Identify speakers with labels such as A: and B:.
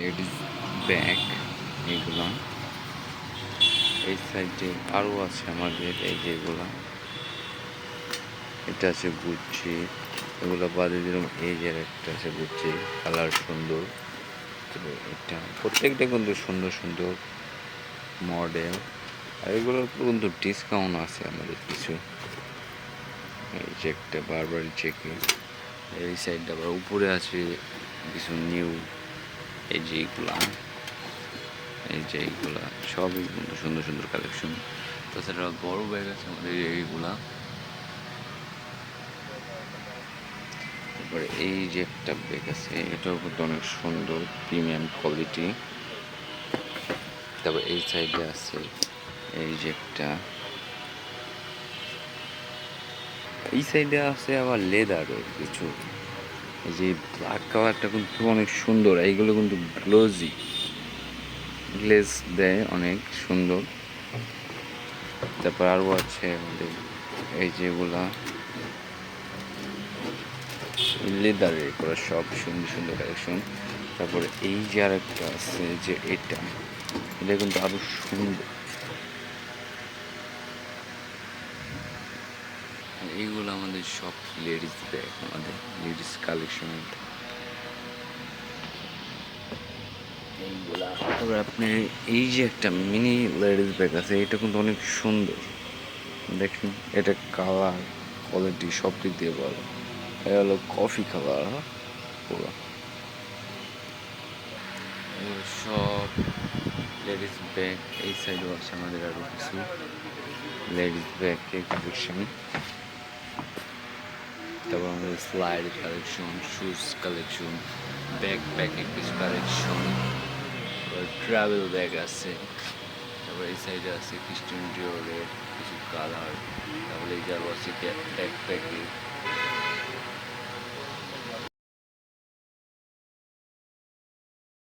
A: Ladies bag এগুলো। এই সাইডে আরও আছে আমাদের এই যেগুলা, এটা আছে গুচ্ছি। এগুলো বাদে দিলাম, এই যে একটা আছে গুচ্ছি, কালার সুন্দর। তো এটা প্রত্যেকটা কিন্তু সুন্দর সুন্দর মডেল, আর এগুলোর উপর কিন্তু ডিসকাউন্ট আছে আমাদের কিছু। এই যে একটা বারবারি চেকে, এই সাইডটা আবার উপরে আছে কিছু নিউ, এই যে এইগুলা, এই যে এইগুলা সবই কিন্তু সুন্দর সুন্দর কালেকশন। তাছাড়া বড় ব্যাগ আছে আমাদের এইগুলা। তারপরে এই যে একটা ব্যাগ আছে, এটাও কিন্তু অনেক সুন্দর, প্রিমিয়াম কোয়ালিটি। তারপর এই সাইডে আছে এই যে একটা, এই সাইডে আছে আবার লেদারের কিছু। এই যে ব্ল্যাক কালারটা কিন্তু অনেক সুন্দর, এইগুলো কিন্তু গ্লেজ দেয় অনেক সুন্দর। তারপর আরও আছে আমাদের এই যেগুলা লেদারের করা, সব সুন্দর সুন্দর কালেকশন। তারপরে এই যে আর একটা আছে যে এটা কিন্তু আরো সুন্দর। এইগুলো আমাদের সব লেডিস ব্যাগ, আমাদের লেডিস কালেকশন এইগুলা। তারপরে আপনি এই যে একটা মিনি লেডিস ব্যাগ আছে, এটা কিন্তু অনেক সুন্দর। দেখেন এটা কালার কোয়ালিটি সব দিক দিয়ে ভালো। এটা হলো কফি কালার পুরো। সব লেডিস ব্যাগ। এই সাইডেও আছে আমাদের আরো কিছু লেডিস ব্যাগের কালেকশন। তারপর আমাদের স্লাইড কালেকশন, শুজ কালেকশন, ব্যাকপ্যাকের কিছু কালেকশন, ট্রাভেল ব্যাগ আছে। তারপর এই সাইডে আছে ক্রিস্টিয়ান ডিওরের কিছু কালার। তারপরে এই যে আরও আছে ব্যাকপ্যাকের